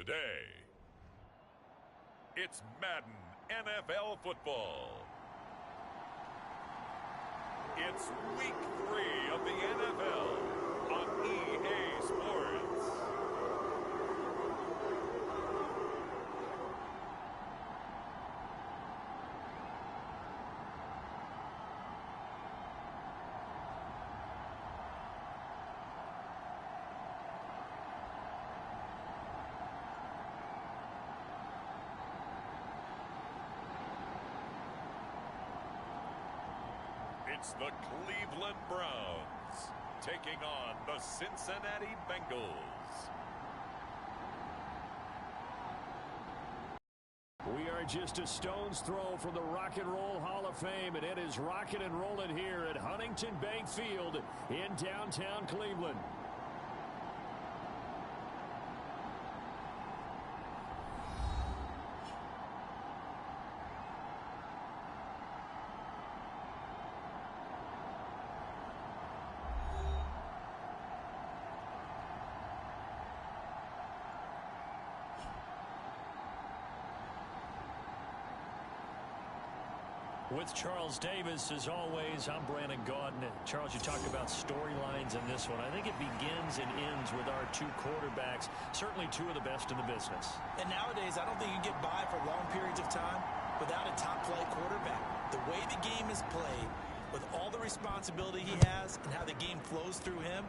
today. It's Madden NFL football. It's week 3 of the NFL on EA Sports. It's the Cleveland Browns taking on the Cincinnati Bengals. We are just a stone's throw from the Rock and Roll Hall of Fame, and it is rocking and rolling here at Huntington Bank Field in downtown Cleveland. With Charles Davis, as always, I'm Brandon Gaudin. Charles, you talked about storylines in this one. I think it begins and ends with our two quarterbacks, certainly two of the best in the business. And nowadays, I don't think you can get by for long periods of time without a top-flight quarterback. The way the game is played, with all the responsibility he has and how the game flows through him,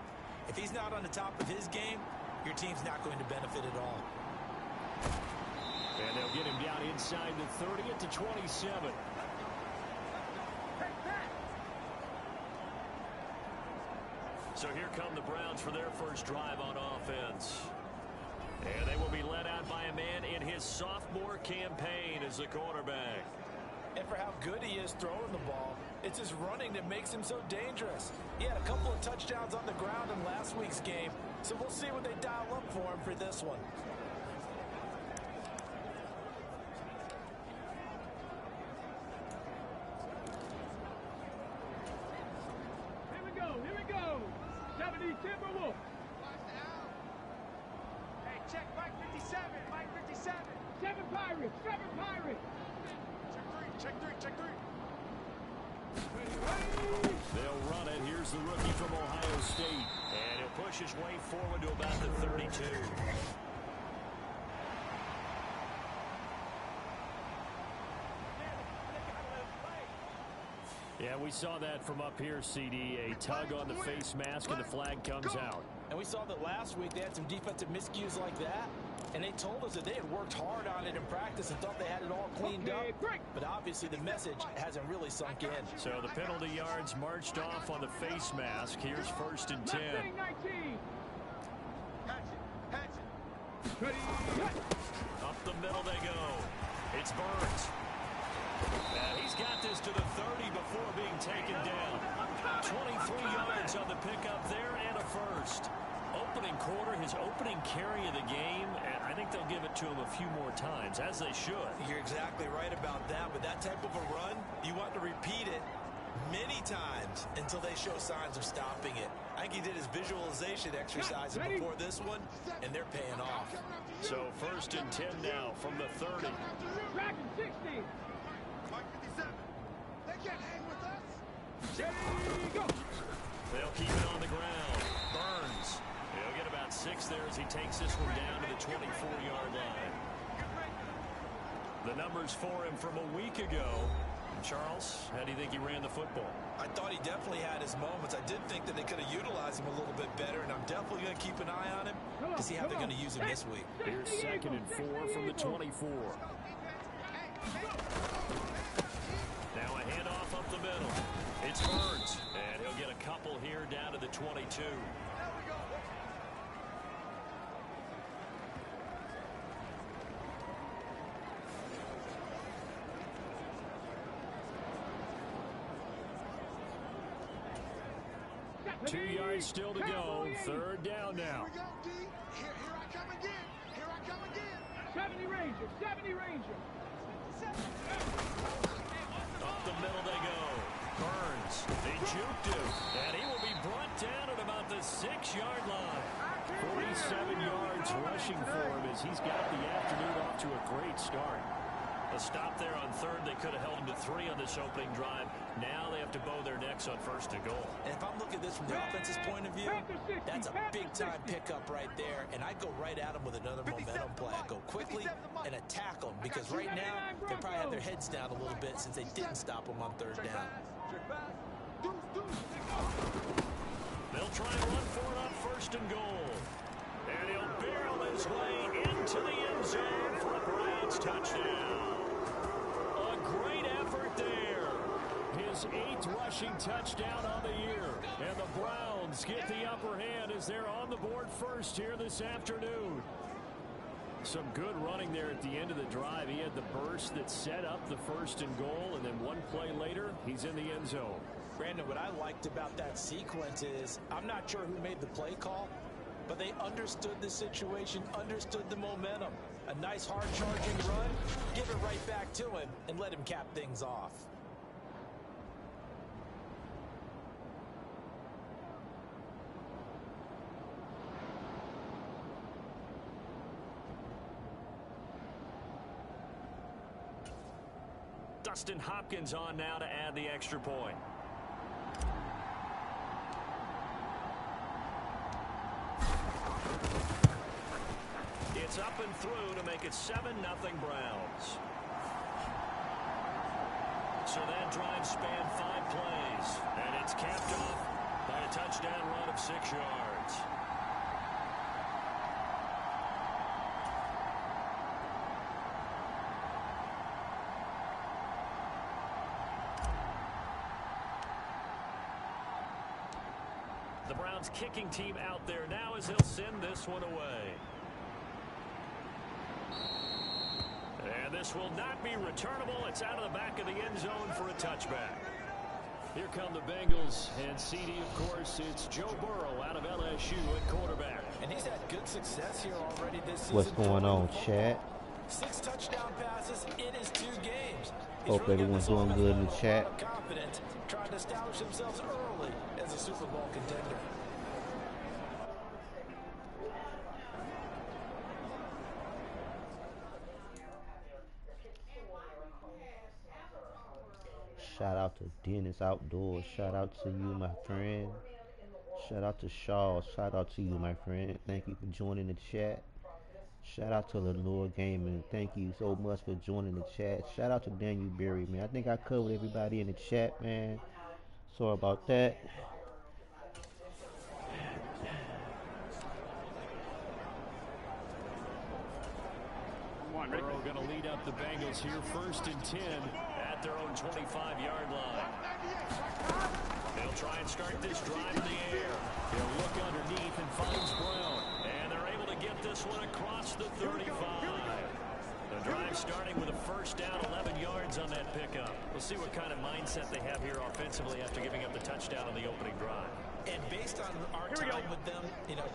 if he's not on the top of his game, your team's not going to benefit at all. And they'll get him down inside the 30 at the 27. So here come the Browns for their first drive on offense. And they will be led out by a man in his sophomore campaign as the quarterback. And for how good he is throwing the ball, it's his running that makes him so dangerous. He had a couple of touchdowns on the ground in last week's game, so we'll see what they dial up for him for this one. Hey, check Mike 57, Mike 57. 7 Pirates, 7 Pirates. Check three. They'll run it. Here's the rookie from Ohio State. And he'll push his way forward to about the 32. Yeah, we saw that from up here, CD. A tug on the face mask, and the flag comes out. And we saw that last week they had some defensive miscues like that, and they told us that they had worked hard on it in practice and thought they had it all cleaned up. But obviously the message hasn't really sunk in. So the penalty yards marched off on the face mask. Here's 1st and 10. Up the middle they go. It's Burns. And he's got this to the 30 before being taken down. 23 yards on the pickup there and a first. Opening quarter, his opening carry of the game, and I think they'll give it to him a few more times, as they should. You're exactly right about that, but that type of a run, you want to repeat it many times until they show signs of stopping it. I think he did his visualization exercises before this one, and they're paying off. So 1st and 10 now from the 30. Dragon 60. Mike 57. They can't hang with us. There you go. They'll keep it on the ground. Burns. He'll get about 6 there as he takes this one down to the 24-yard line. The numbers for him from a week ago. Charles, how do you think he ran the football? I thought he definitely had his moments. I did think that they could have utilized him a little bit better, and I'm definitely going to keep an eye on him to see how they're going to use him this week. Here's 2nd and 4 from the 24. Now a handoff up the middle. It's Burns, and he'll get a couple here down to the 22. 2 yards still to go. 3rd down now. Here I come again. 70 Rangers. Up the middle they go. Burns. They juked him. And he will be brought down at about the 6-yard line. 47 yards yards rushing for him as he's got the afternoon off to a great start. A stop there on third. They could have held him to 3 on this opening drive. Now they have to bow their necks on first and goal. And if I'm looking at this from the offense's point of view, that's a big-time pickup right there. And I go right at them with another momentum play. I go quickly and attack them because right now they probably have their heads down a little bit since they didn't stop them on third down. They'll try and run for it on first and goal. And he'll barrel his way into the end zone for a Browns touchdown. A great effort there. His 8th rushing touchdown on the year. And the Browns get the upper hand as they're on the board first here this afternoon. Some good running there at the end of the drive. He had the burst that set up the first and goal, and then one play later, he's in the end zone. Brandon, what I liked about that sequence is I'm not sure who made the play call, but they understood the situation, understood the momentum. A nice hard-charging run, give it right back to him, and let him cap things off. Dustin Hopkins on now to add the extra point. It's up and through to make it 7-0 Browns. So that drive spanned 5 plays, and it's capped off by a touchdown run of 6 yards. The Browns kicking team out there now as he'll send this one away. And this will not be returnable. It's out of the back of the end zone for a touchback. Here come the Bengals, and CD, of course, it's Joe Burrow out of LSU at quarterback. And he's had good success here already this season. What's going on, chat? 6 touchdown passes in his 2 games. Hope everyone's doing good in the chat. Confidence, trying to establish themselves early as a Super Bowl contender. Shout out to Dennis Outdoors. Shout out to you, my friend. Shout out to Shaw. Shout out to you, my friend. Thank you for joining the chat. Shout out to Lenore Gaming. Thank you so much for joining the chat. Shout out to Daniel Berry, man. I think I covered everybody in the chat, man. Sorry about that. Burrow going to lead up the Bengals here, 1st and 10 at their own 25-yard line. They'll try and start this drive in the air. He'll look underneath and finds Brown. And they're able to get this one across the 35. The drive starting with a first down, 11 yards on that pickup. We'll see what kind of mindset they have here offensively after giving up the touchdown on the opening drive. And based on our time with them,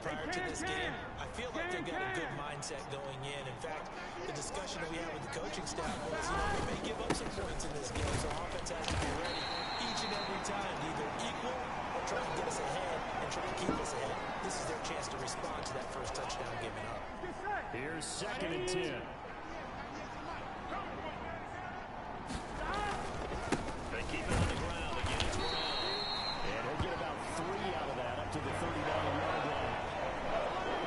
prior to this game, I feel like they've got a good mindset going in. In fact, the discussion that we had with the coaching staff was, they may give up some points in this game, so offense has to be ready each and every time to either equal or try to get us ahead and try to keep us ahead. This is their chance to respond to that first touchdown given up. Here's 2nd and 10. They keep it on the ground. Again, it's Brown. And he'll get about 3 out of that up to the 39-yard line.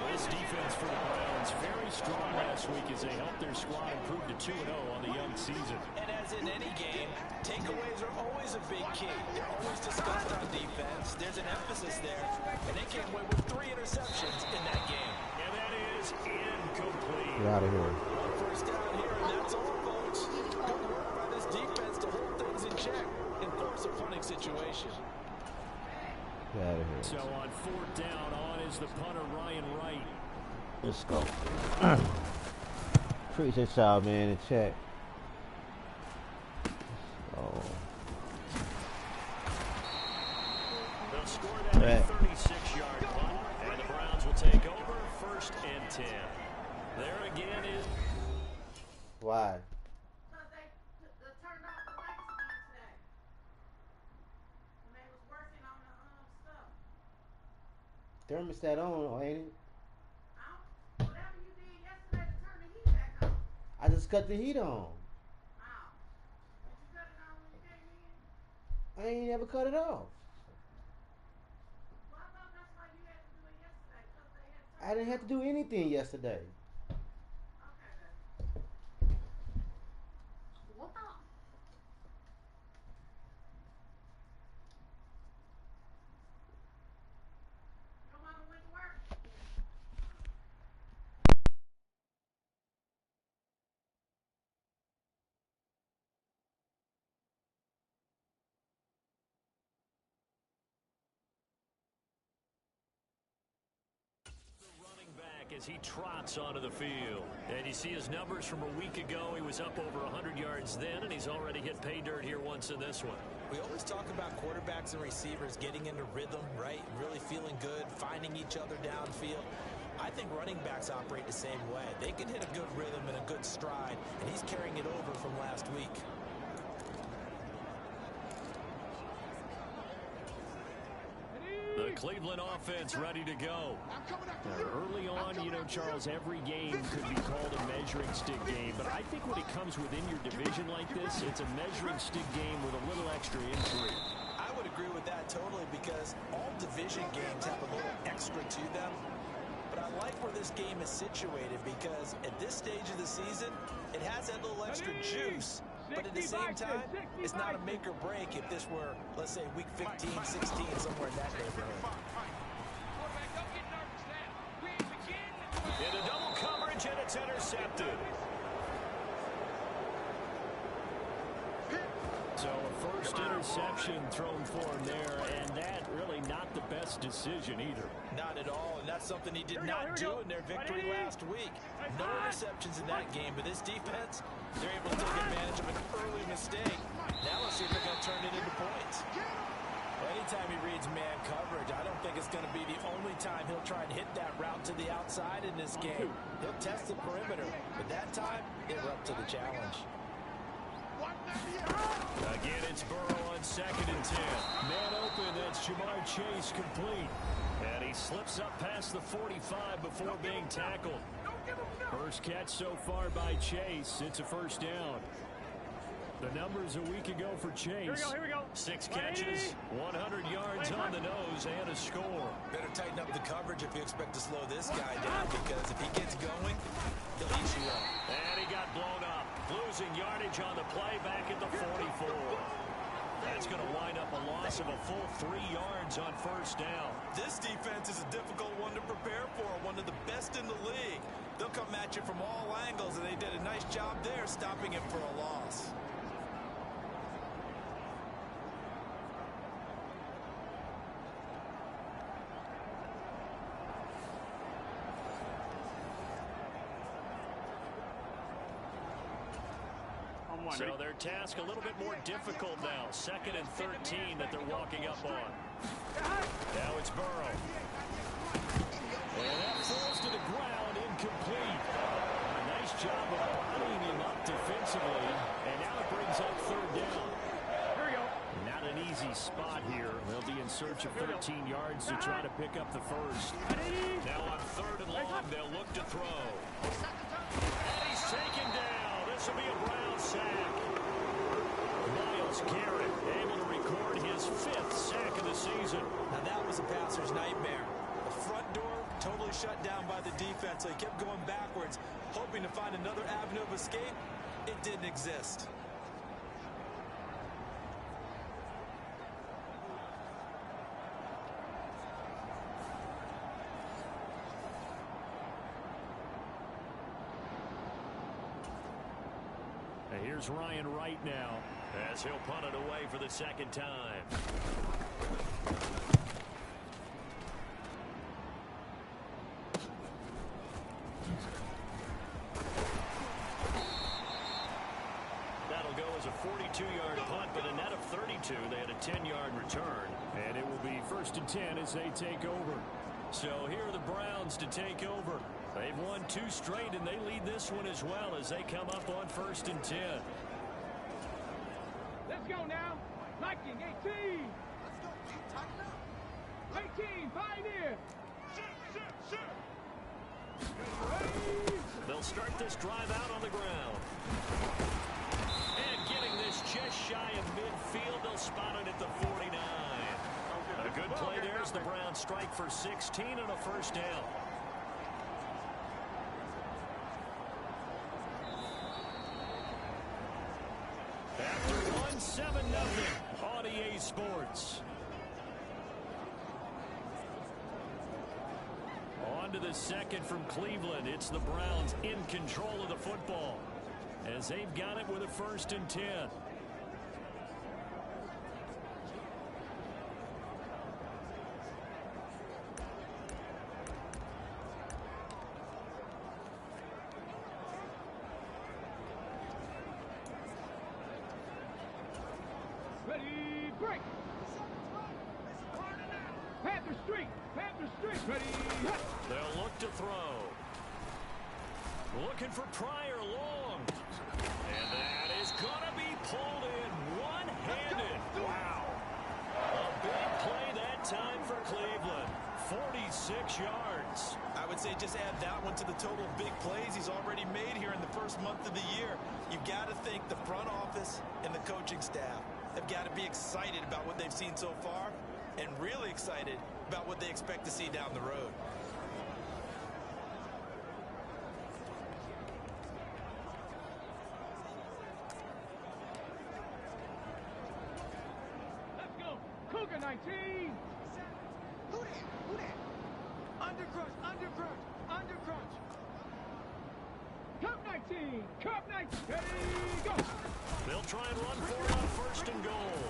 This defense for the Browns very strong last week as they helped their squad improve to 2-0 on the young season. And as in any game, takeaways are always a big key. They're always discussed on defense. There's an emphasis there, and they came away with 3 interceptions in that game. And that is incomplete. Get out of here. First down here, and that's all, folks. Good work by this defense to hold things in check and force a punting situation. Get out of here. So on 4th down, on is the punter, Ryan Wright. Let's go. Appreciate y'all, man, in the chat. Oh. They'll score that 36-yard punt, and the Browns will take over 1st and 10. There again is... Why? Because they turned off the lights again today. When they was working on the stuff. Thermostat on, ain't it? Well, I just cut the heat on. Wow. Did you cut it on when you came in? I ain't never cut it off. Well, I thought that's why you had to do it yesterday, because they had turned I didn't have to do anything yesterday. Okay, then. What? Your mama went to work? Running back as he trots onto the field. And you see his numbers from a week ago. He was up over 100 yards then, and he's already hit pay dirt here once in this one. We always talk about quarterbacks and receivers getting into rhythm, right? Really feeling good, finding each other downfield. I think running backs operate the same way. They can hit a good rhythm and a good stride, and he's carrying it over from last week. The Cleveland offense ready to go. Early on, you know, Charles, every game could be called a measuring stick game, but I think when it comes within your division like this, it's a measuring stick game with a little extra intrigue. I would agree with that totally, because all division games have a little extra to them. But I like where this game is situated, because at this stage of the season, it has that little extra juice. But at the same time, it's not a make or break if this were, let's say, week 15, 16, somewhere in that neighborhood. Into double coverage, and it's intercepted. So a first interception thrown for him there, and that really not the best decision either. Not at all, and that's something he did not do in their victory last week. No interceptions in that game, but this defense, they're able to take advantage of an early mistake. Now let's see if they're going to turn it into points. Well, anytime he reads man coverage, I don't think it's going to be the only time he'll try and hit that route to the outside in this game. He'll test the perimeter, but that time, they were up to the challenge. Again, it's Burrow on 2nd and 10. Man open, that's Jamar Chase complete. And he slips up past the 45 before being tackled. First catch so far by Chase. It's a first down. The numbers a week ago for Chase. Here we go. 6 catches, 100 yards on the nose, and a score. Better tighten up the coverage if you expect to slow this guy down, because if he gets going, he'll eat you up. And he got blown up. Losing yardage on the play back at the 44. That's going to wind up a loss of a full 3 yards on first down. This defense is a difficult one to prepare for, one of the best in the league. They'll come at you from all angles, and they did a nice job there stopping him for a loss. So their task a little bit more difficult now. 2nd and 13 that they're walking up on. Now it's Burrow. And that falls to the ground, incomplete. A nice job of bodying him up defensively. And now it brings up 3rd down. Here we go. Not an easy spot here. They'll be in search of 13 yards to try to pick up the first. Now on 3rd and long, they'll look to throw. And he's taken down. This will be a Brown sack. Myles Garrett able to record his 5th sack of the season. Now that was a passer's nightmare. The front door totally shut down by the defense, so he kept going backwards, hoping to find another avenue of escape. It didn't exist. Here's Ryan Wright now, as he'll punt it away for the 2nd time. That'll go as a 42-yard punt, but a net of 32. They had a 10-yard return, and it will be 1st and 10 as they take over. So here are the Browns to take over. They've won 2 straight, and they lead this one as well as they come up on 1st and 10. Let's go now. Liking 18. Let's go, G. Tighten up. 18, Pioneer. They'll start this drive out on the ground. And getting this just shy of midfield, they'll spot it at the 49. A good play there as the Browns strike for 16 and a first down. After one, 7-0 on EA Sports. On to the second from Cleveland. It's the Browns in control of the football as they've got it with a 1st and 10. Ready, break. Panther Street, ready. They'll look to throw. Looking for Pryor long. And that is going to be pulled in one-handed. Wow. A big play that time for Cleveland. 46 yards. I would say just add that one to the total big plays he's already made here in the first month of the year. You've got to think the front office and the coaching staff have got to be excited about what they've seen so far and really excited about what they expect to see down the road. Let's go. Cougar 19. Who that? Undercrunch. Cup 19. Ready, go. They'll try and run for it on 1st and goal.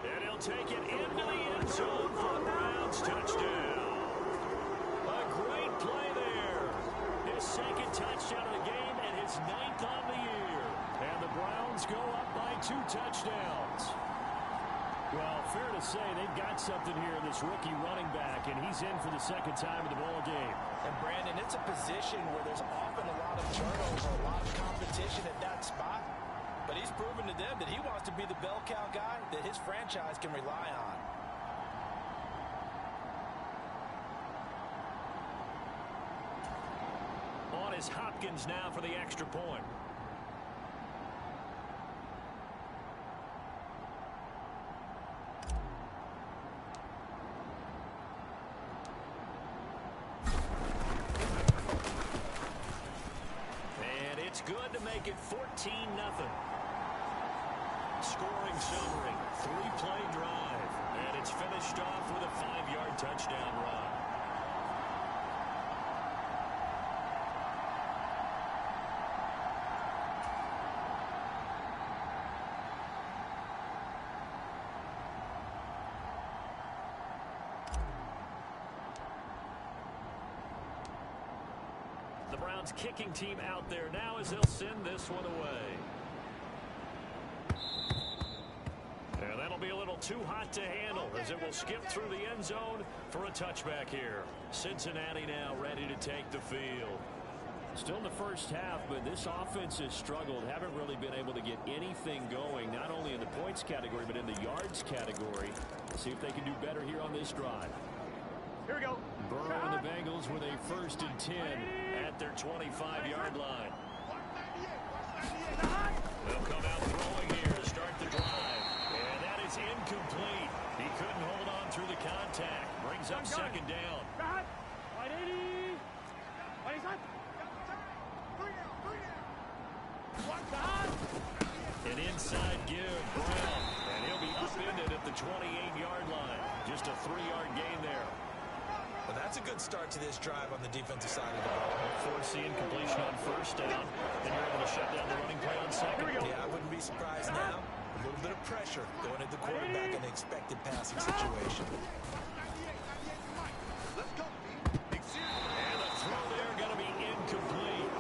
And he'll take it into the end zone for a Browns touchdown. A great play there. His 2nd touchdown of the game and his 9th on the year. And the Browns go up by 2 touchdowns. Well, fair to say they've got something here in this rookie running back, and he's in for the 2nd time in the ball game. And Brandon, it's a position where there's often a lot of turnover, a lot of competition at that spot. But he's proven to them that he wants to be the bell cow guy that his franchise can rely on. On is Hopkins now for the extra point. And it's good to make it 14-0. Scoring summary, 3-play drive, and it's finished off with a 5-yard touchdown run. The Browns kicking team out there now as they'll send this one away. And that'll be a little too hot to handle as it will skip through the end zone for a touchback here. Cincinnati now ready to take the field. Still in the first half, but this offense has struggled. Haven't really been able to get anything going, not only in the points category, but in the yards category. Let's see if they can do better here on this drive. Here we go. Burrow and the Bengals with a 1st and 10 at their 25-yard line. They'll come out throwing here to start the drive. And that is incomplete. He couldn't hold on through the contact. Brings up 2nd down. An inside give, Brown. And he'll be upended at the 28-yard line. Just a 3-yard gain there. Well, that's a good start to this drive on the defensive side of the ball. Force the incompletion on 1st down. Then you're able to shut down the running play on 2nd. Yeah, I wouldn't be surprised now. A little bit of pressure going at the quarterback in an expected passing situation. And the throw there going to be incomplete.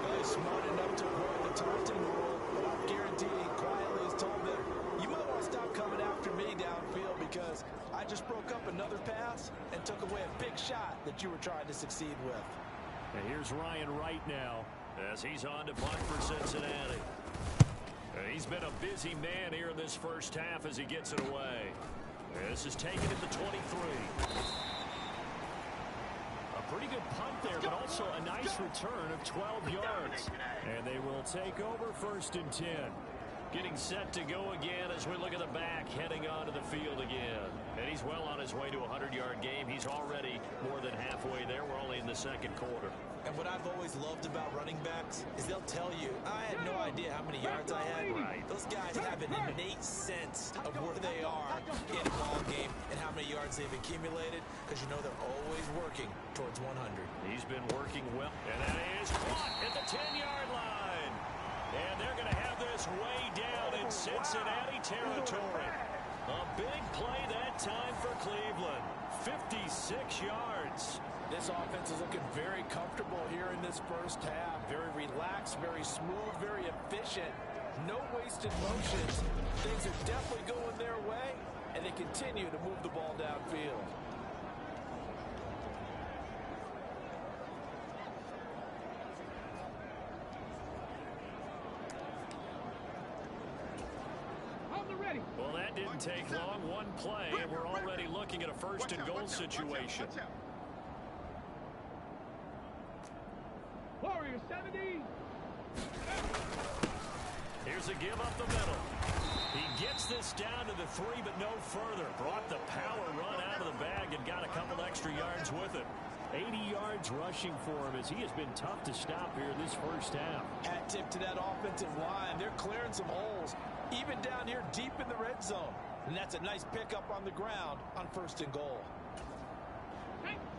Well, he's smart enough to avoid the taunting rule, but I'm guaranteeing quietly has told them, you might want to stop coming after me downfield because I just broke up another pass and took away a big shot that you were trying to succeed with. And here's Ryan Wright now as he's on to punt for Cincinnati. And he's been a busy man here in this first half as he gets it away. This is taken at the 23. A pretty good punt there, but also a nice return of 12 yards. And they will take over 1st and 10. Getting set to go again as we look at the back heading onto the field again. And he's well on his way to a 100-yard game. He's already more than halfway there. We're only in the 2nd quarter. And what I've always loved about running backs is they'll tell you, I had no idea how many yards I had. Right. Those guys have an innate sense of where they are in a ball game and how many yards they've accumulated, because you know they're always working towards 100. He's been working well. And that is caught at the 10-yard line. And they're going to have this way down in Cincinnati territory. A big play that time for Cleveland. 56 yards. This offense is looking very comfortable here in this first half. Very relaxed, very smooth, very efficient. No wasted motions. Things are definitely going their way, and they continue to move the ball downfield. Well, that didn't take long. One play, and we're already looking at a 1st and goal situation. Warrior 70. Here's a give up the middle. He gets this down to the 3, but no further. Brought the power run out of the bag and got a couple extra yards with it. 80 yards rushing for him as he has been tough to stop here this first half. Hat tip to that offensive line. They're clearing some holes, even down here deep in the red zone. And that's a nice pickup on the ground on 1st and goal.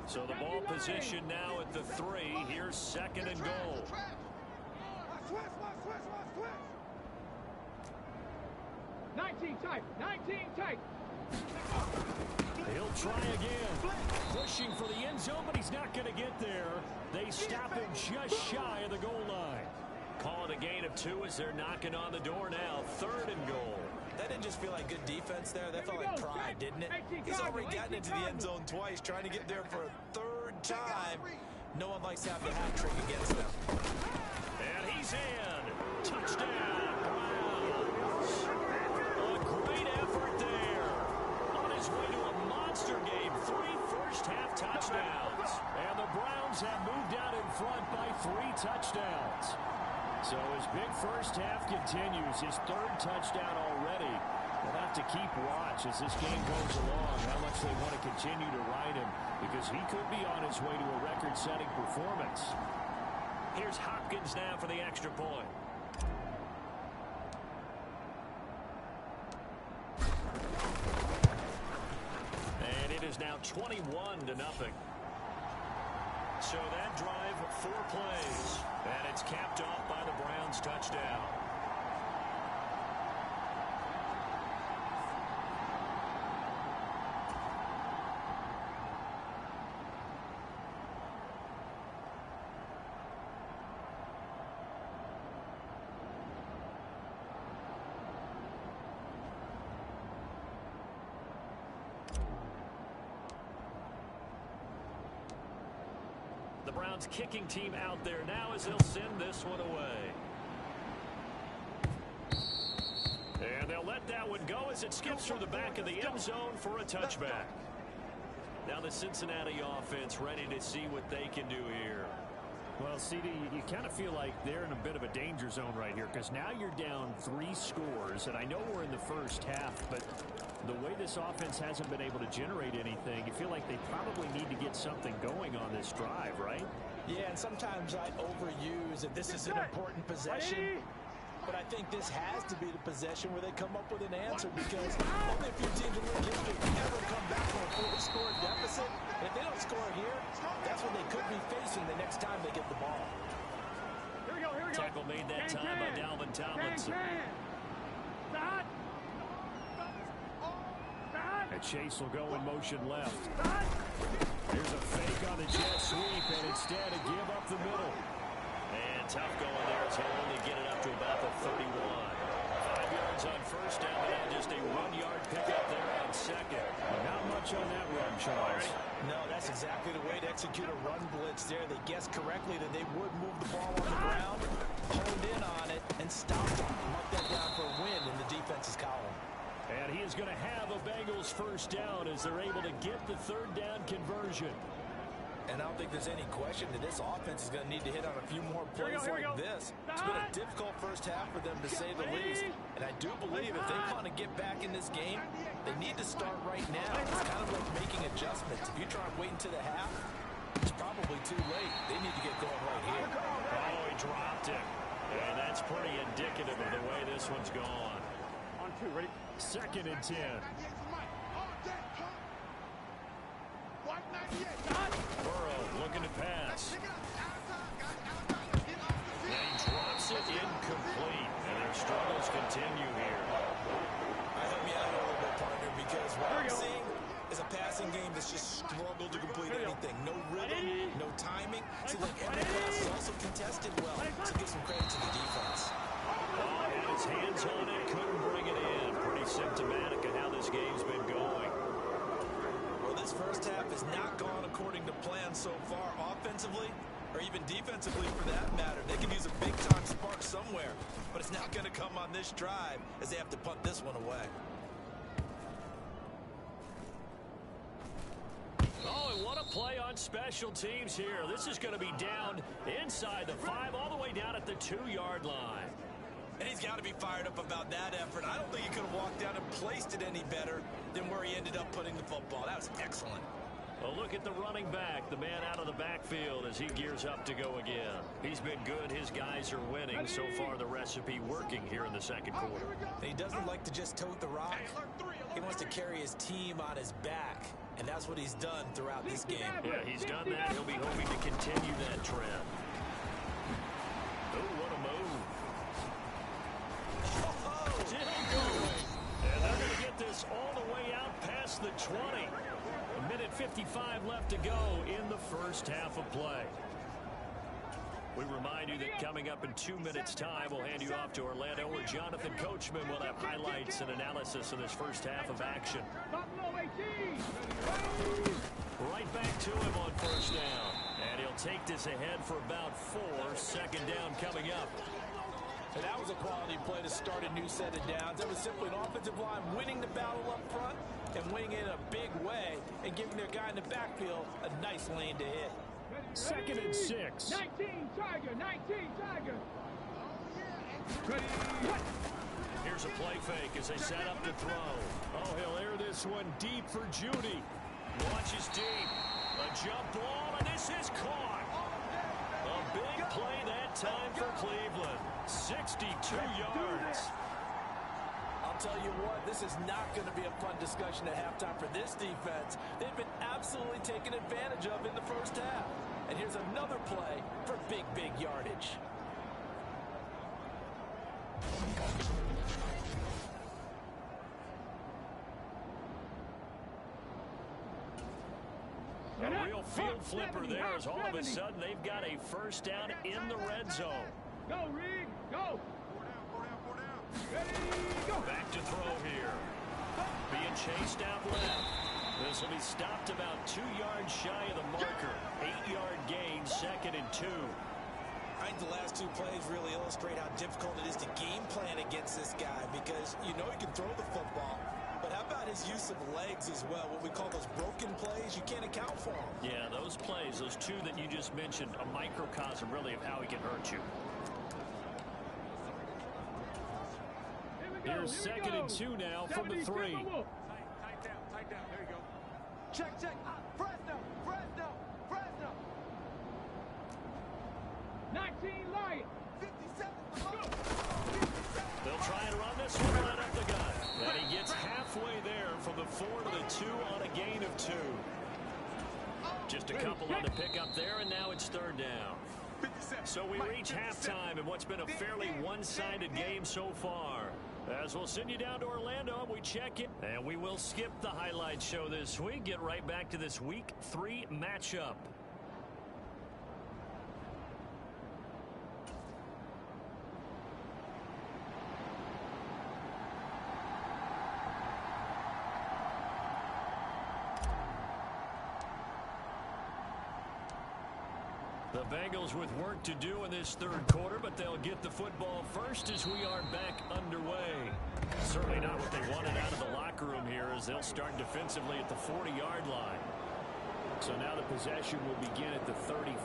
So the ball position now at the 3. Here's 2nd and goal. 19 tight. 19 tight. He'll try again. Pushing for the end zone, but he's not going to get there. They stop him just shy of the goal line. Call it a gain of 2 as they're knocking on the door now. 3rd and goal. That didn't just feel like good defense there. That felt like pride, didn't it? He's already gotten into the end zone twice, trying to get there for a 3rd time. No one likes to have the hat trick against them. And he's in. Touchdown, Browns. A great effort there. On his way to a monster game. 3 first-half touchdowns. And the Browns have moved out in front by 3 touchdowns. So his big first half continues. His 3rd touchdown already. They'll have to keep watch as this game goes along, how much they want to continue to ride him, because he could be on his way to a record-setting performance. Here's Hopkins now for the extra point. And it is now 21-0. So that drive, 4 plays. And it's capped off by the Browns touchdown. The Browns kicking team out there now as they'll send this one away. And they'll let that one go as it skips through the back of the end zone for a touchback. Now the Cincinnati offense ready to see what they can do here. Well, CD, you kind of feel like they're in a bit of a danger zone right here, because now you're down 3 scores, and I know we're in the first half, but the way this offense hasn't been able to generate anything, you feel like they probably need to get something going on this drive, right? Yeah, and sometimes I overuse that this is an important possession. But I think this has to be the possession where they come up with an answer, because only a few teams in league history ever come back from a 4-score deficit. And if they don't score here, that's what they could be facing the next time they get the ball. Here we go. Tackle made that time by Dalvin Tomlinson. And Chase will go in motion left. Here's a fake on the jet sweep, and instead a give up the middle. And tough going there as he'll only get it up to about the 31. 5 yards on first down, and just a 1-yard pickup there on second. Not much on that run, Charles. No, that's exactly the way to execute a run blitz there. They guessed correctly that they would move the ball on the ground, honed in on it, and stopped it. Mark that down for a win in the defense's column. And he is going to have a Bengals first down as they're able to get the 3rd down conversion. And I don't think there's any question that this offense is going to need to hit on a few more plays like this. It's been a difficult first half for them, to say the least. And I do believe if they want to get back in this game, they need to start right now. It's kind of like making adjustments. If you try and wait until the half, it's probably too late. They need to get going right here. Oh, he dropped it. And that's pretty indicative of the way this one's gone. On 2, ready? 2nd and 10. Burrow looking to pass. And he drops it incomplete. And their struggles continue here. I help me out here a little bit, partner, because what I'm seeing is a passing game that's just struggled to complete anything. No rhythm, no timing. Seems like every pass is also contested well. So give some credit to the defense. Oh, had his hands on it, couldn't bring it in. Pretty symptomatic of how this game's been going. Well, this first half has not gone according to plan so far offensively, or even defensively for that matter. They can use a big-time spark somewhere, but it's not going to come on this drive as they have to punt this one away. Oh, and what a play on special teams here. This is going to be down inside the 5, all the way down at the 2-yard line. And he's got to be fired up about that effort. I don't think he could have walked down and placed it any better than where he ended up putting the football. That was excellent. Well, look at the running back, the man out of the backfield as he gears up to go again. He's been good. His guys are winning. So far, the recipe working here in the second quarter. And he doesn't like to just tote the rock. He wants to carry his team on his back, and that's what he's done throughout this game. Yeah, he's done that. He'll be hoping to continue that trend. Oh, what a move. Still going. And they're going to get this all the way out past the 20. A minute 55 left to go in the first half of play. We remind you that coming up in 2 minutes' time, we'll hand you off to Orlando, where Jonathan Coachman will have highlights and analysis of this first half of action. Right back to him on first down. And he'll take this ahead for about 4. Second down coming up. And that was a quality play to start a new set of downs. That was simply an offensive line winning the battle up front and winning it in a big way and giving their guy in the backfield a nice lane to hit. 2nd and 6. 19 Tiger, 19 Tiger. Here's a play fake as they set up to throw. Oh, he'll air this one deep for Judy. Launches deep. A jump ball, and this is caught. A big play that time for Cleveland. 62 yards. I'll tell you what, this is not going to be a fun discussion at halftime for this defense. They've been absolutely taken advantage of in the first half. And here's another play for big, big yardage. A real field flipper there as all of a sudden they've got a first down in the red zone. Go, Reed, go. Ready, go. Back to throw here. Being chased out left. This will be stopped about 2 yards shy of the marker. 8-yard gain, 2nd and 2. I think the last 2 plays really illustrate how difficult it is to game plan against this guy, because you know he can throw the football, but how about his use of legs as well? What we call those broken plays, you can't account for them. Yeah, those plays, those 2 that you just mentioned, a microcosm really of how he can hurt you. Here's 2nd and 2 now from the 3. Tight down. There you go. Check. Fresno. 19 Lion. 57. They'll try and run this one right up the gut. And he gets halfway there from the 4 to the 2 on a gain of 2. Just a couple on the pickup there, and now it's 3rd down. So we reach halftime in what's been a fairly one-sided game so far. As we'll send you down to Orlando, we check in. And we will skip the highlight show this week. Get right back to this Week 3 matchup. The Bengals with work to do in this 3rd quarter, but they'll get the football first as we are back underway. Certainly not what they wanted out of the locker room here, as they'll start defensively at the 40-yard line. So now the possession will begin at the 35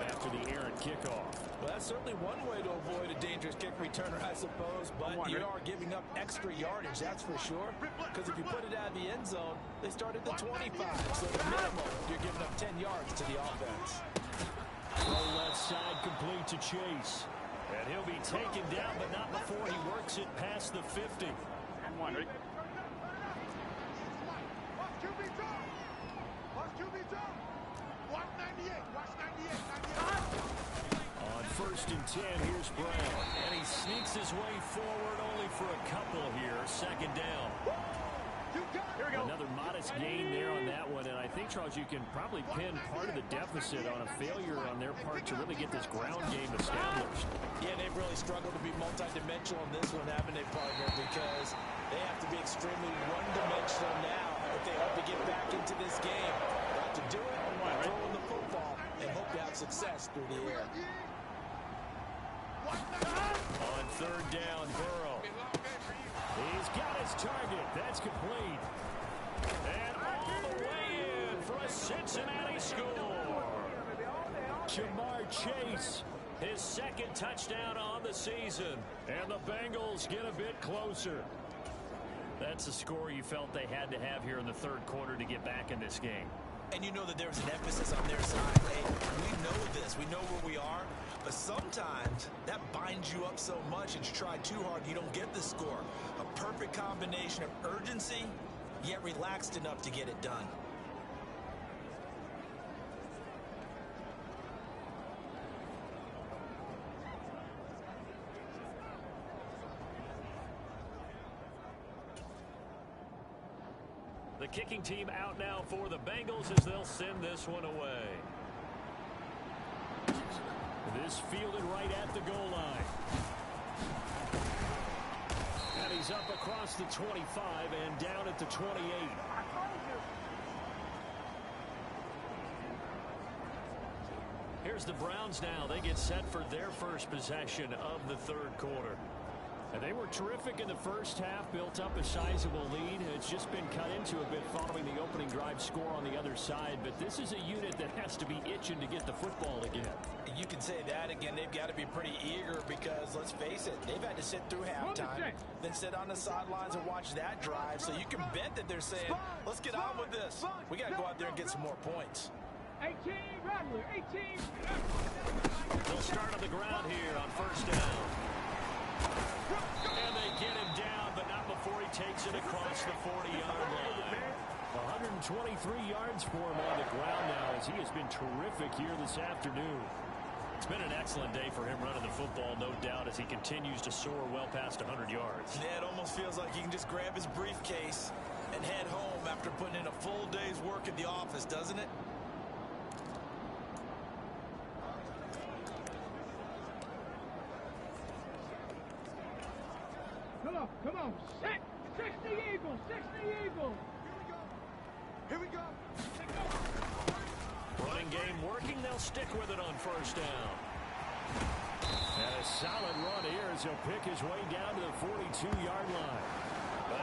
after the errant kickoff. Well, that's certainly one way to avoid a dangerous kick returner, I suppose, but you are giving up extra yardage, that's for sure, because if you put it out of the end zone, they start at the 25, so the minimum, you're giving up 10 yards to the offense. Throw left side complete to Chase. And he'll be taken down, but not before he works it past the 50. And one, ready? Watch QB zone. Watch QB zone. Watch 98. Watch 98. 98. On 1st and 10, here's Brown. And he sneaks his way forward only for a couple here. 2nd down. Here we go. Another modest gain there on that one. And I think, Charles, you can probably pin part of the deficit on a failure on their part to really get this ground game established. Yeah, they've really struggled to be multidimensional in this one, haven't they, partner? Because they have to be extremely one-dimensional now if they hope to get back into this game. They have to do it by throwing the football and hope to have success through the air. On 3rd down, Burrow. He's got his target. That's complete. And all the way in for a Cincinnati score. Jamar Chase, his 2nd touchdown on the season. And the Bengals get a bit closer. That's a score you felt they had to have here in the 3rd quarter to get back in this game. And you know that there's an emphasis on their side. Hey, we know this. We know where we are. But sometimes that binds you up so much and you try too hard, you don't get the score. A perfect combination of urgency, yet relaxed enough to get it done. The kicking team out now for the Bengals as they'll send this one away. This fielded right at the goal line. And he's up across the 25 and down at the 28. Here's the Browns now. They get set for their first possession of the 3rd quarter. And they were terrific in the first half, built up a sizable lead. It's just been cut into a bit following the opening drive score on the other side. But this is a unit that has to be itching to get the football again. You can say that again. They've got to be pretty eager because, let's face it, they've had to sit through halftime, then sit on the sidelines and watch that drive. So you can bet that they're saying, let's get on with this. We got to go out there and get some more points. 18, Rattler, 18. They'll start on the ground here on 1st down. And they get him down, but not before he takes it across the 40-yard line. 123 yards for him on the ground now as he has been terrific here this afternoon. It's been an excellent day for him running the football, no doubt, as he continues to soar well past 100 yards. Yeah, it almost feels like he can just grab his briefcase and head home after putting in a full day's work at the office, doesn't it? Come on, set. 60 Eagles, 60 Eagles. Here we go. Running game working, they'll stick with it on 1st down. And a solid run here as he'll pick his way down to the 42-yard line.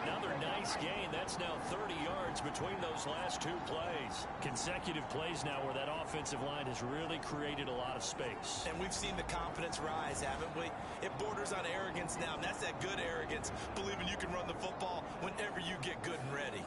Another nice gain. That's now 30 yards between those last 2 plays. Consecutive plays now where that offensive line has really created a lot of space. And we've seen the confidence rise, haven't we? It borders on arrogance now, and that's that good arrogance, believing you can run the football whenever you get good and ready.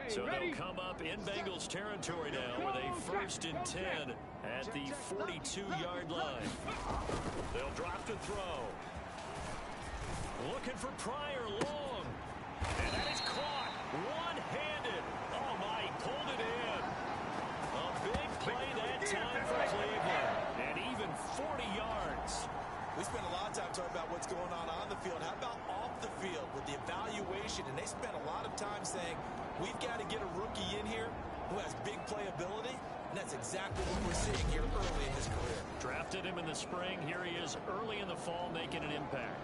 So they'll come up in Bengals territory now with a 1st and 10 at the 42-yard line. They'll drop to throw. Looking for Pryor long. And that is caught one-handed. Oh, my, he pulled it in. A big play that time for Cleveland. And even 40 yards. We spent a lot of time talking about what's going on the field. How about off the field with the evaluation? And they spent a lot of time saying, we've got to get a rookie in here who has big playability, and that's exactly what we're seeing here early in his career. Drafted him in the spring. Here he is early in the fall making an impact.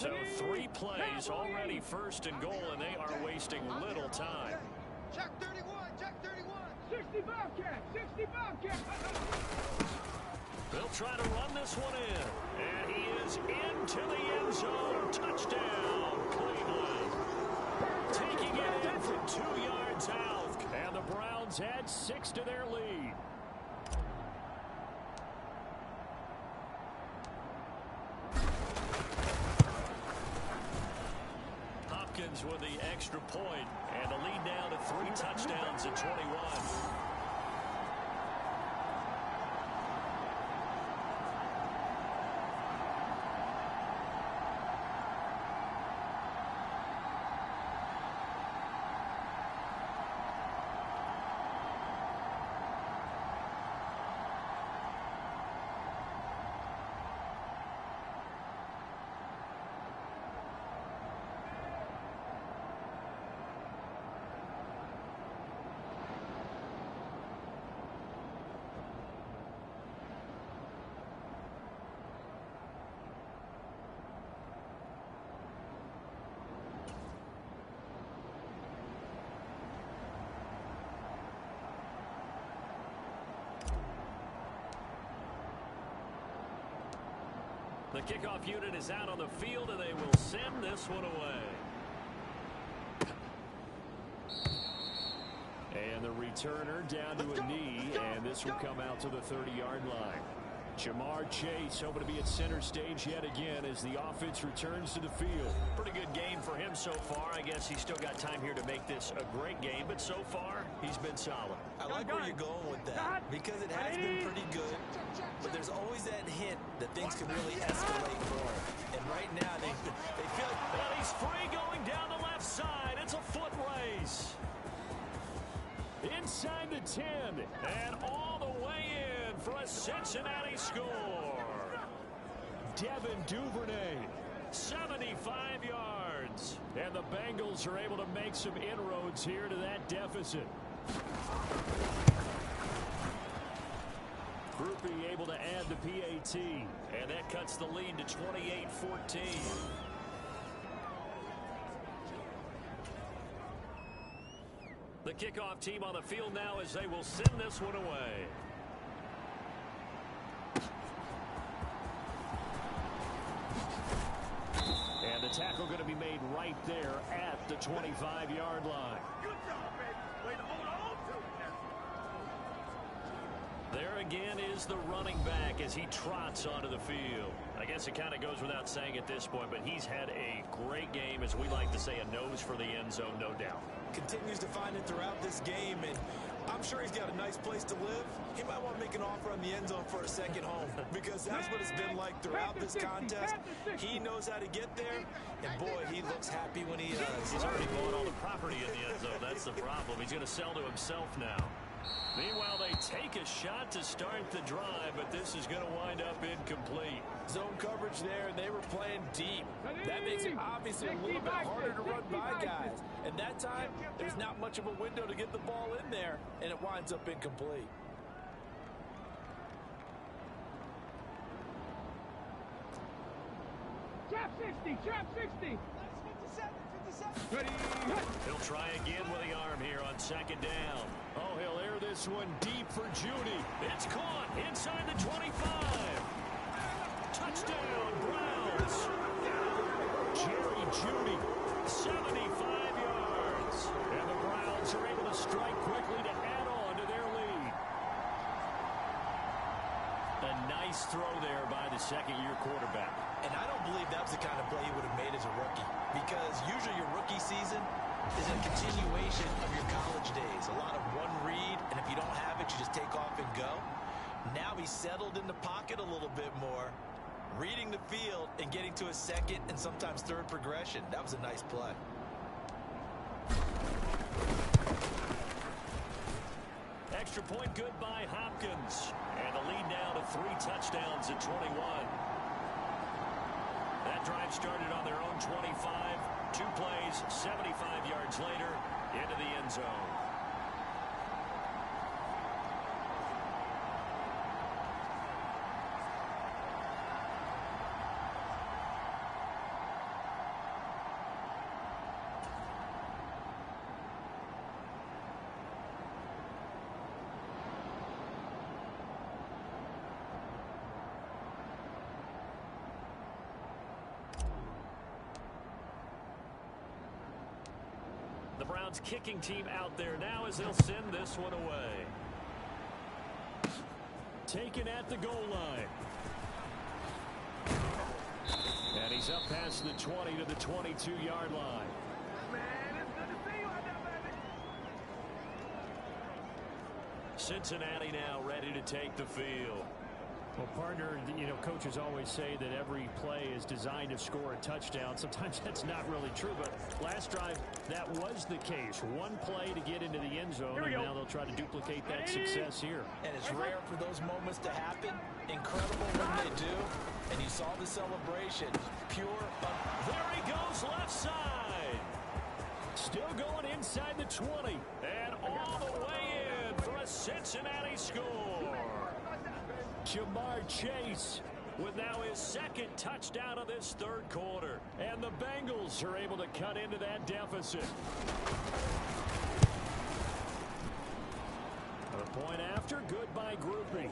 So 3 plays already first and goal, and they are wasting little time. Check 31, check 31. 60 Bobcat, 60 Bobcat. They'll try to run this one in. And he is into the end zone. Touchdown, Cleveland. Taking it in from 2 yards out. And the Browns add 6 to their lead. Hopkins with the extra point, and the lead now to 3 touchdowns at 21. The kickoff unit is out on the field, and they will send this one away. And the returner down to a knee, and this will come out to the 30-yard line. Jamar Chase hoping to be at center stage yet again as the offense returns to the field. Pretty good game for him so far. I guess he's still got time here to make this a great game, but so far he's been solid. I like where you're going with that because it has been pretty good, but there's always that hint that things can really escalate more. And right now they feel like... And he's free going down the left side. It's a foot race. Inside the 10 and all the way in for a Cincinnati score. Devin Duvernay, 75 yards. And the Bengals are able to make some inroads here to that deficit. Groupie able to add the PAT, and that cuts the lead to 28-14. The kickoff team on the field now as they will send this one away. And the tackle going to be made right there at the 25-yard line. Good job, baby. Way to hold on to it now. There again is the running back as he trots onto the field. I guess it kind of goes without saying at this point, but he's had a great game, as we like to say, a nose for the end zone, no doubt. Continues to find it throughout this game, and I'm sure he's got a nice place to live. He might want to make an offer on the end zone for a second home because that's what it's been like throughout this contest. He knows how to get there, and boy, he looks happy when he does. He's already bought all the property in the end zone. That's the problem. He's going to sell to himself now. Meanwhile, they take a shot to start the drive, but this is going to wind up incomplete. Zone coverage there, and they were playing deep. That makes it obviously a little bit harder to run by guys. And that time, there's not much of a window to get the ball in there, and it winds up incomplete. Trap 60, trap 60. 57. Ready. He'll try again with the arm here on second down. Oh, he'll air this one deep for Judy. It's caught inside the 25. Touchdown, Browns. Jerry Judy, 75 yards. And the Browns are able to strike quickly to add on to their lead. A nice throw there by the second-year quarterback. And I don't believe that was the kind of play he would have made as a rookie, because usually your rookie season is a continuation of your college days. A lot of one read, and if you don't have it, you just take off and go. Now he's settled in the pocket a little bit more, reading the field and getting to a second and sometimes third progression. That was a nice play. Extra point good by Hopkins. And the lead now to 3 touchdowns at 21. That drive started on their own 25. 2 plays, 75 yards later, into the end zone. The Browns kicking team out there now as they'll send this one away. Taken at the goal line. And he's up past the 20 to the 22-yard line. Cincinnati now ready to take the field. Well, partner, coaches always say that every play is designed to score a touchdown. Sometimes that's not really true, but last drive, that was the case. One play to get into the end zone, and now they'll try to duplicate that success here. And it's rare for those moments to happen. Incredible when they do. And you saw the celebration. Pure. There he goes left side. Still going inside the 20. And all the way in for a Cincinnati score. Jamar Chase with now his second touchdown of this third quarter. And the Bengals are able to cut into that deficit. A point after, good by grouping.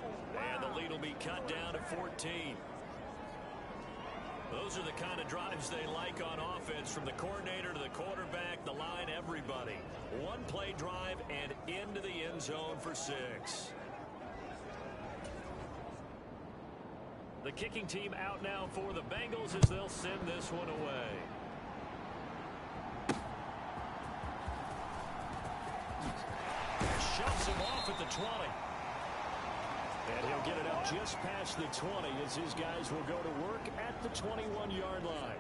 And the lead will be cut down to 14. Those are the kind of drives they like on offense, from the coordinator to the quarterback, the line, everybody. One play drive and into the end zone for 6. The kicking team out now for the Bengals as they'll send this one away. Shoves him off at the 20. And he'll get it up just past the 20 as his guys will go to work at the 21-yard line.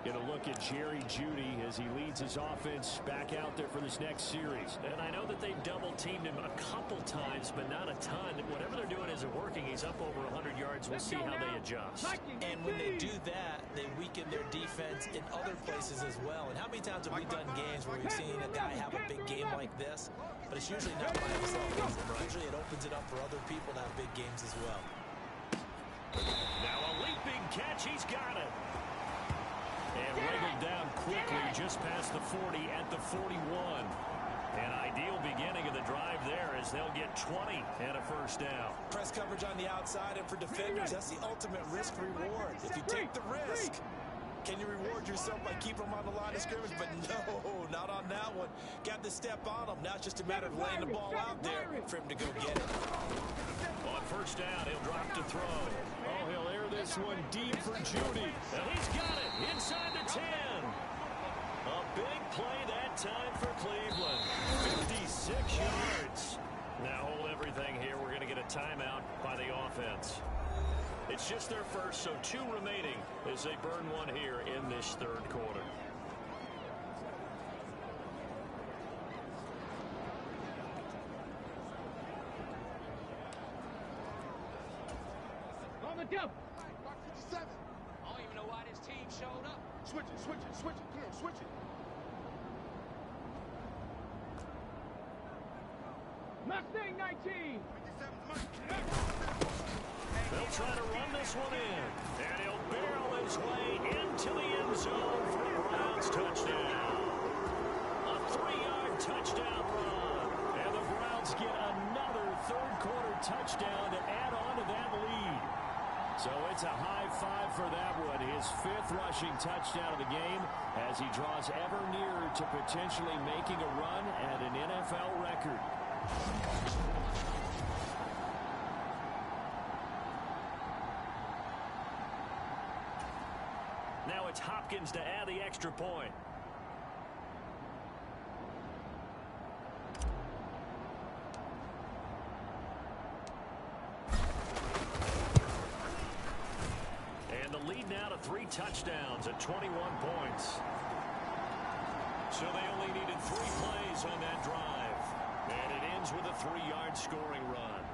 Get a look at Jerry Jeudy as he leads his offense back out there for this next series. And I know that they've double-teamed him a couple times, but not a ton. Whatever they're doing isn't working. He's up over 100 yards. We'll see how they adjust. And when they do that, they weaken their defense in other places as well. And how many times have we done games where we've seen a guy have a big game like this? But it's usually not by himself. Usually it opens it up for other people to have big games as well. Now a leaping catch. He's got it. And wriggled down quickly just past the 40 at the 41. An ideal beginning of the drive there as they'll get 20 and a first down. Press coverage on the outside, and for defenders, that's the ultimate risk-reward. If you take the risk, can you reward yourself by keeping them on the line of scrimmage? But no, not on that one. Got to step on them. Now it's just a matter of laying the ball out there for him to go get it. On first down, he'll drop to throw. Oh, he'll air this one deep for Jeudy. And he's got it inside the 10. A big play that time for Cleveland. 56 yards. Now hold everything here. We're going to get a timeout by the offense. It's just their first, so 2 remaining as they burn one here in this third quarter. On the jump. 57. I don't even know why this team showed up. Switch it, switch it, switch it. Come on, switch it. Mustang 19. 57's Mike. They'll try to run this one in. And he'll barrel his way into the end zone for a Browns touchdown. A 3-yard touchdown run. And the Browns get another third-quarter touchdown to add on to that lead. So it's a high five for that one. His 5th rushing touchdown of the game as he draws ever nearer to potentially making a run at an NFL record. Now it's Hopkins to add the extra point. And the lead now to 3 touchdowns at 21 points. So they only needed 3 plays on that drive. And it ends with a 3-yard scoring run.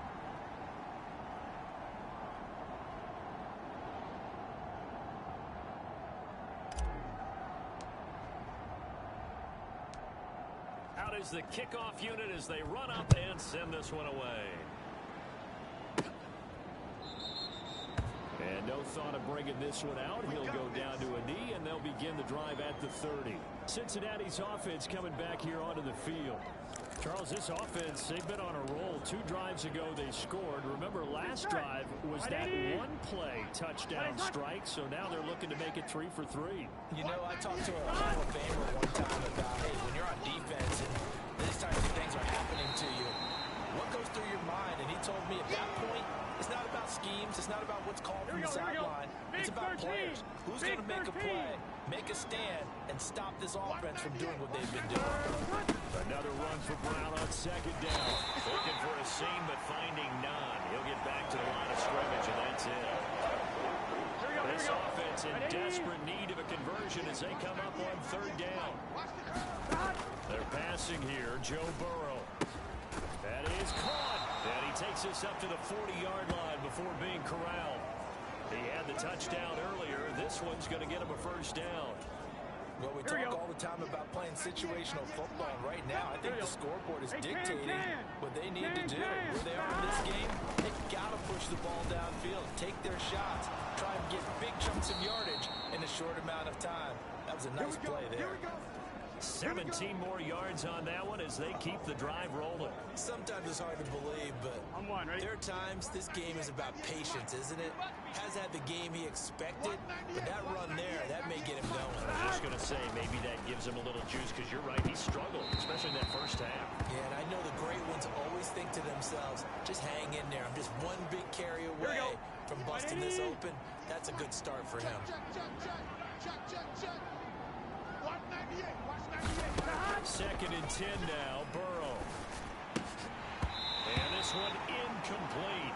Out is the kickoff unit as they run up and send this one away. And no thought of bringing this one out. He'll go down to a knee, and they'll begin the drive at the 30. Cincinnati's offense coming back here onto the field. Charles, this offense, they've been on a roll. 2 drives ago they scored. Remember, last drive was that one-play touchdown strike, so now they're looking to make it 3 for 3. You know, I talked to a Hall of Famer one time about, hey, when you're on defense and these types of things are happening to you, what goes through your mind? And he told me at that point, it's not about schemes. It's not about what's called from the sideline. It's about players. Who's going to make a play, make a stand, and stop this offense from doing what they've been doing. Another run for Brown on 2nd down. Looking for a seam, but finding none. He'll get back to the line of scrimmage, and that's it. This offense in desperate need of a conversion as they come up on 3rd down. They're passing here. Joe Burrow. That is caught. And he takes this up to the 40-yard line before being corralled. He had the touchdown earlier. This one's going to get him a 1st down. Well, we talk all the time about playing situational football. Right now, I think the scoreboard is dictating what they need to do. Where they are in this game, they've got to push the ball downfield, take their shots, try and get big chunks of yardage in a short amount of time. That was a nice play there. 17 more yards on that one as they keep the drive rolling. Sometimes it's hard to believe, but there are times this game is about patience, isn't it? Has had the game he expected, but that run there, that may get him going. I was just going to say, maybe that gives him a little juice because you're right, he struggled, especially in that 1st half. Yeah, and I know the great ones always think to themselves, just hang in there. I'm just one big carry away from busting this open. That's a good start for him. Watch 98. 2nd and 10 now. Burrow. And this one incomplete.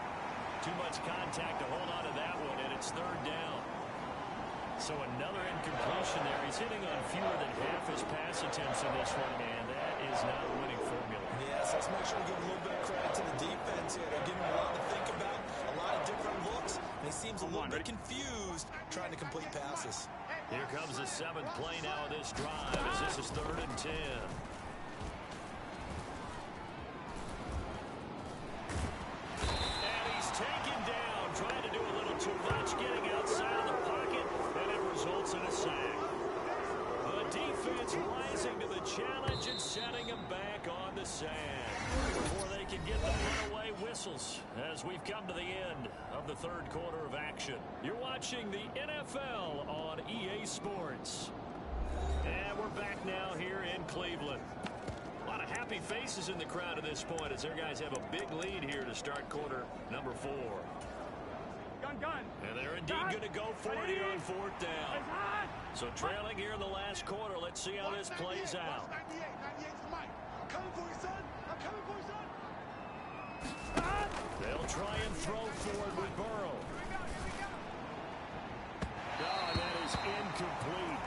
Too much contact to hold on to that one, and it's 3rd down. So another incompletion there. He's hitting on fewer than half his pass attempts in this one, and that is not a winning formula. Yes, let's make sure we give a little bit of credit to the defense here. They're giving him a lot to think about, a lot of different looks, and he seems a little bit confused trying to complete passes. Here comes the 7th play now of this drive as this is 3rd and 10. And he's taken down, trying to do a little too much, getting outside of the pocket, and it results in a sack. The defense rising to the challenge and setting him back on the sand before they can get the runaway whistles as we've come to the end of the 3rd quarter of action. You're watching the NFL on EA Sports. And we're back now here in Cleveland. A lot of happy faces in the crowd at this point as their guys have a big lead here to start quarter number 4. And they're indeed going to go for it here on 4th down. So trailing here in the last quarter. Let's see how this plays out. 98 for Mike. I'm coming for you, son. I'm coming for you, son. They'll try and throw forward with Burrow. Oh, that is incomplete.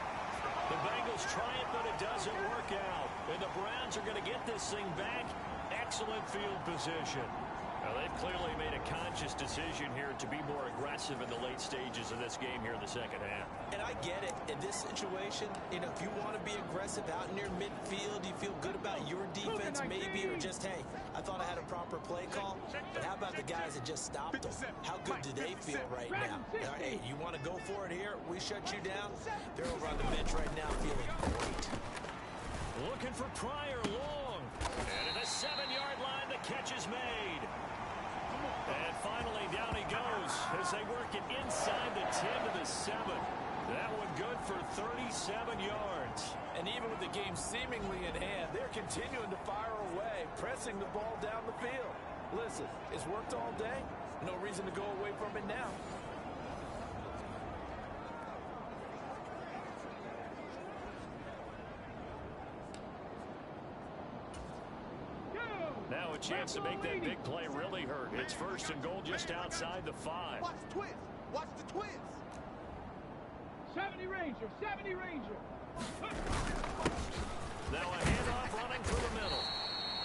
The Bengals try it, but it doesn't work out. And the Browns are going to get this thing back. Excellent field position. Now, they've clearly made a conscious decision here to be more aggressive in the late stages of this game here in the 2nd half. And I get it. In this situation, you know, if you want to be aggressive out near midfield, you feel good about your defense maybe, or just, hey, I thought I had a proper play call. But how about the guys that just stopped them? How good do they feel right now? Hey, you want to go for it here? We shut you down. They're over on the bench right now feeling great. Looking for Pryor long. And at the 7-yard line, the catch is made. And finally, down he goes as they work it inside the 10 to the 7. That one good for 37 yards. And even with the game seemingly in hand, they're continuing to fire away, pressing the ball down the field. Listen, it's worked all day. No reason to go away from it now. Now a chance to make that big play really hurt. It's 1st and goal just outside the 5. Watch the twist. Watch the twist. 70 Ranger, 70 Ranger. Now a handoff running through the middle.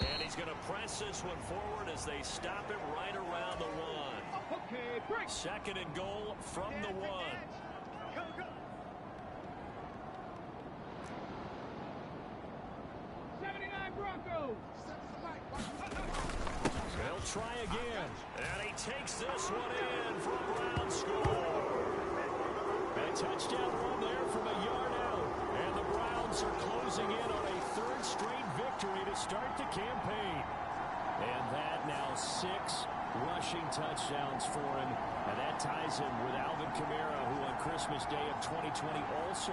And he's going to press this one forward as they stop it right around the 1. Okay, break. 2nd and goal from the 1. Go, go. 79 Broncos. They'll try again. And he takes this one in for a Brown score. A touchdown run there from a yard out. And the Browns are closing in on a 3rd straight victory to start the campaign. And that now 6 rushing touchdowns for him. And that ties him with Alvin Kamara, who on Christmas Day of 2020 also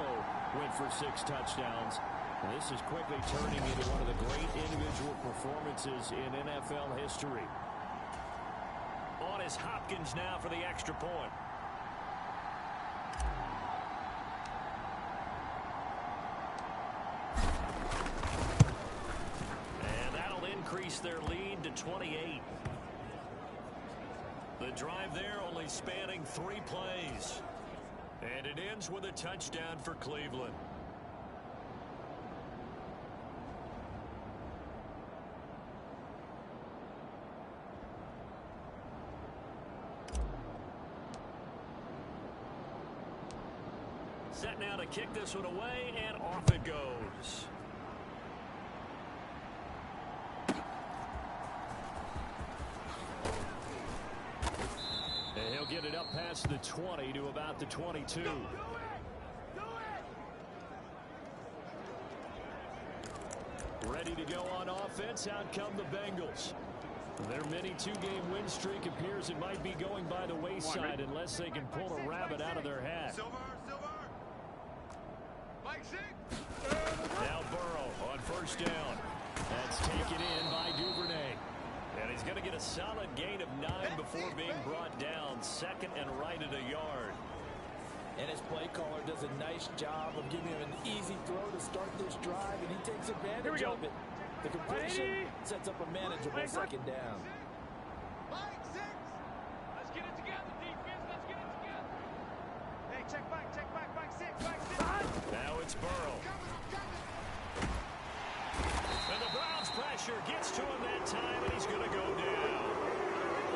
went for 6 touchdowns. And this is quickly turning into one of the great individual performances in NFL history. On is Hopkins now for the extra point. And that'll increase their lead to 28. The drive there only spanning 3 plays. And it ends with a touchdown for Cleveland. Set now to kick this one away, and off it goes. And he'll get it up past the 20 to about the 22. Ready to go on offense. Out come the Bengals. Their mini 2-game win streak appears it might be going by the wayside unless they can pull a rabbit out of their hat. Now Burrow on first down. That's taken in by Duvernay. And he's going to get a solid gain of 9 before being brought down. 2nd and right at a yard. And his play caller does a nice job of giving him an easy throw to start this drive, and he takes advantage of it. The completion sets up a manageable 2nd down. Let's get it together, defense. Let's get it together. Hey, check back, back 6. Now it's Burrow. And the Browns pressure gets to him that time, and he's going to go down.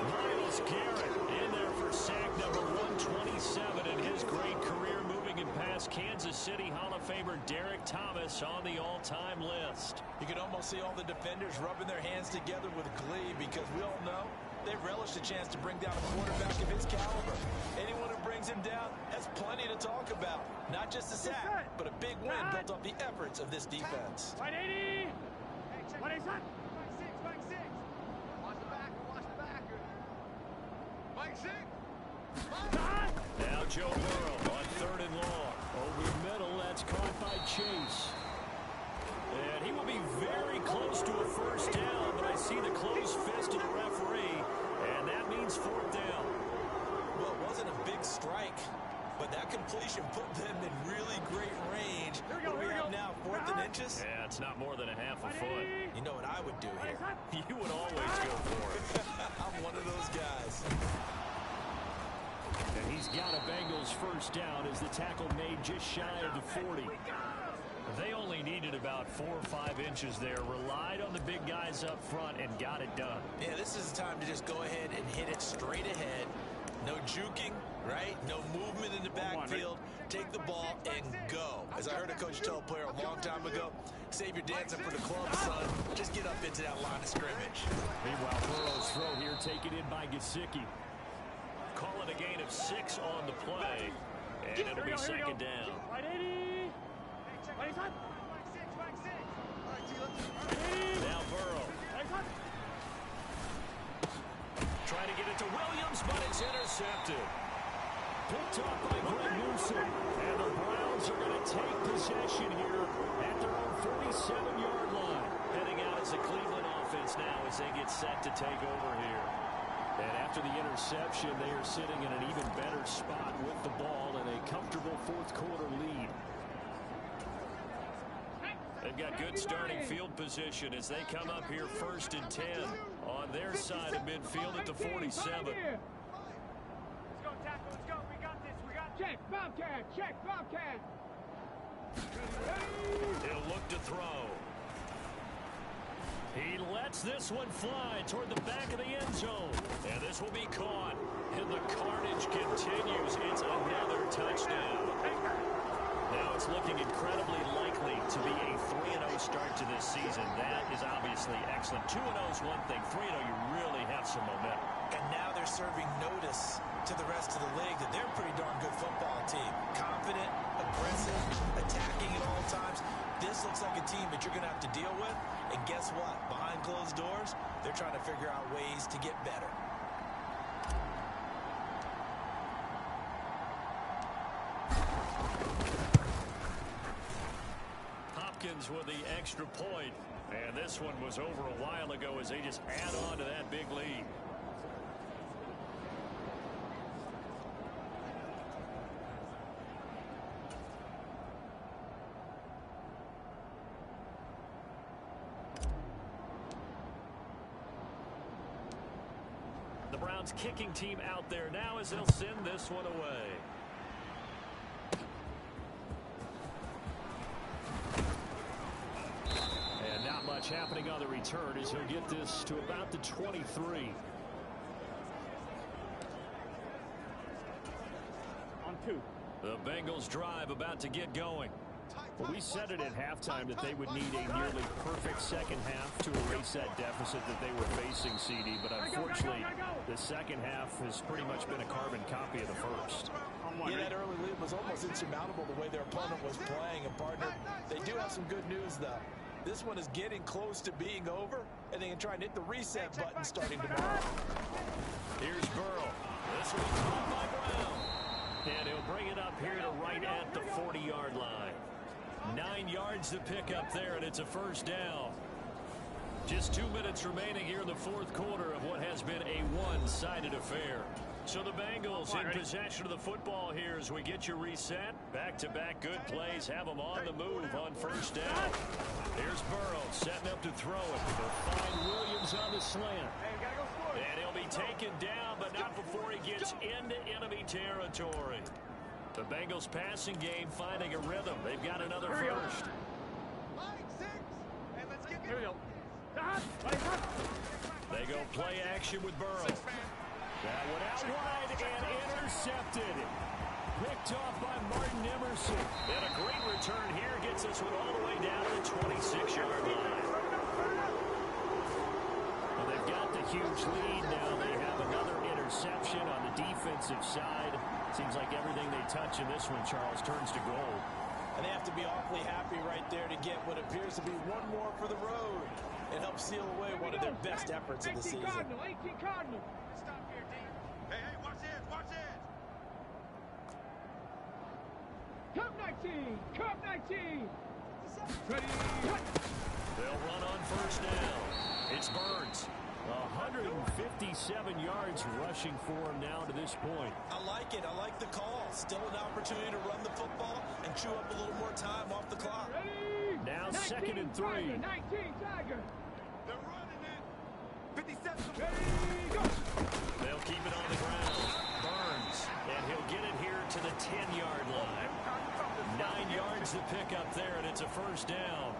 Myles Garrett in there for sack number 127 in his great career, moving it past Kansas City Hall of Famer Derek Thomas on the all-time list. You can almost see all the defenders rubbing their hands together with glee because we all know they relish the chance to bring down a quarterback of his caliber. Anyone who brings him down has plenty to talk about. Not just a sack, but a big win built off the efforts of this defense. 180. What is that? Back 6. Watch the backer. Back 6. Now Joe Burrow on 3rd and long. Over the middle, that's caught by Chase. And he will be very close to a first down, but I see the closed fist of the referee, and that means 4th down. Well, it wasn't a big strike, but that completion put them in really great range. What do we have now, 4th and inches? Yeah, it's not more than a half a foot. You know what I would do here? You would always go for it. I'm one of those guys. And he's got a Bengals first down as the tackle made just shy of the 40. They only needed about 4 or 5 inches there, relied on the big guys up front, and got it done. Yeah, this is the time to just go ahead and hit it straight ahead. No juking, right? No movement in the backfield. Take the ball and go. As I heard a coach tell a player a long time ago, save your dancing for the club, son. Just get up into that line of scrimmage. Meanwhile, Burrow's throw here taken in by Gesicki. Call it a gain of 6 on the play, and it'll be 2nd down. 180. Back 6. Now Burrow. Trying to get it to Williams, but it's intercepted. Picked up by Greg Newsom. And the Browns are going to take possession here at their own 47-yard line. Heading out as the Cleveland offense now as they get set to take over here. And after the interception, they are sitting in an even better spot with the ball and a comfortable 4th quarter lead. They've got good starting field position as they come up here 1st and 10 on their side of midfield at the 47. Let's go, tackle. Let's go. We got this. Check, Bobcat. He'll look to throw. He lets this one fly toward the back of the end zone. And this will be caught. And the carnage continues. It's another touchdown. Now it's looking incredibly likely to be a 3-0 start to this season. That is obviously excellent. 2-0 is one thing. 3-0, you really have some momentum. And now they're serving notice to the rest of the league that they're a pretty darn good football team. Confident, aggressive, attacking at all times. This looks like a team that you're going to have to deal with. And guess what? Behind closed doors, they're trying to figure out ways to get better. Hopkins with the extra point. And this one was over a while ago as they just add on to that big lead. The Browns kicking team out there now as they'll send this one away. And not much happening on the return as he'll get this to about the 23. On 2. The Bengals drive about to get going. Well, we said it at halftime that they would need a nearly perfect second half to erase that deficit that they were facing, CD. But unfortunately, the second half has pretty much been a carbon copy of the first. Yeah, that early lead was almost insurmountable the way their opponent was playing. And, partner, they do have some good news, though. This one is getting close to being over, and they can try and hit the reset button starting tomorrow. Here's Burrow. This will be caught by Brown. And he'll bring it up here to right at the 40-yard line. 9 yards to pick up there, and it's a first down. Just 2 minutes remaining here in the fourth quarter of what has been a one-sided affair. So the Bengals in possession of the football here as we get you reset. Back-to-back good plays have them on the move on first down. Here's Burrow setting up to throw it. They'll find Williams on the slant. And he'll be taken down, but not before he gets into enemy territory. The Bengals passing game finding a rhythm. They've got another first. Here we go. They go play action with Burrow. That one out wide and intercepted. Picked off by Martin Emerson. And a great return here gets this one all the way down to the 26-yard line. Well, they've got the huge lead now. They have another interception on the defensive side. Seems like everything they touch in this one, Charles, turns to gold. And they have to be awfully happy right there to get what appears to be one more for the road. It helps seal away one of their best efforts of the season. 18 Cardinal. Stop here, D. Hey, watch this, watch this. Cup 19. Cup 19. Ready. They'll run on first down. It's Burns. 157 yards rushing for him now to this point. I like it. I like the call. Still an opportunity to run the football and chew up a little more time off the clock. Ready. Now 19 second and 3. Tiger, 19 Tiger. They're running it. 57. Ready. Go. They'll keep it on the ground. Burns. And he'll get it here to the 10-yard line. 9 yards to pick up there, and it's a first down.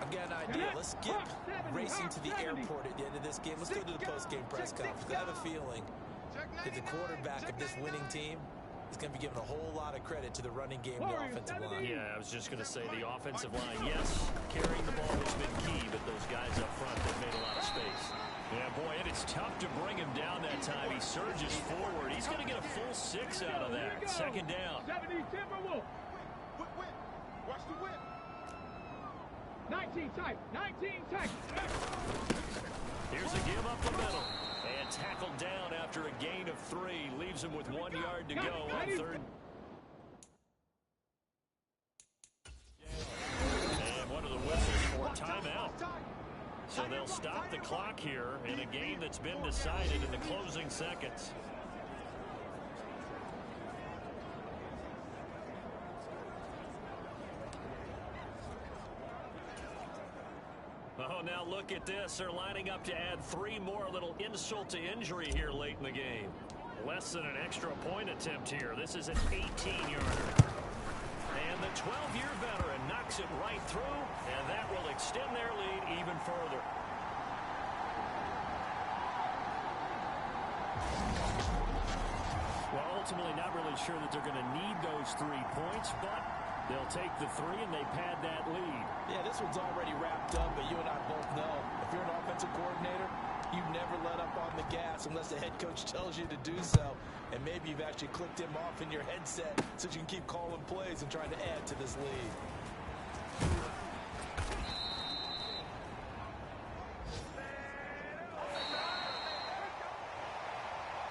I've got an idea. Let's skip racing to the airport at the end of this game. Let's go to the post-game press conference. I have a feeling that the quarterback of this winning team is going to be given a whole lot of credit to the running game and the offensive line. Yeah, I was just going to say the offensive line, yes, carrying the ball has been key, but those guys up front, they've made a lot of space. Yeah, boy, and it's tough to bring him down that time. He surges forward. He's going to get a full 6 out of that. Second down. 70 Timberwolf. Whip. Watch the whip. 19 tight. 19 tight. Here's a give up the middle. And tackled down after a gain of 3. Leaves him with 1 yard to go on third. And one of the whistles for timeout. So they'll stop the clock here in a game that's been decided in the closing seconds. Oh, now look at this. They're lining up to add 3 more, a little insult to injury here late in the game. Less than an extra point attempt here. This is an 18-yarder. And the 12-year veteran knocks it right through, and that will extend their lead even further. Well, ultimately not really sure that they're going to need those 3 points, but they'll take the 3 and they pad that lead. Yeah, this one's already wrapped up, but you and I both know if you're an offensive coordinator, you never let up on the gas unless the head coach tells you to do so. And maybe you've actually clicked him off in your headset so you can keep calling plays and trying to add to this lead.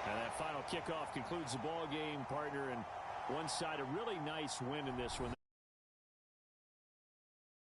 And that final kickoff concludes the ball game, partner, and one side a really nice win in this one.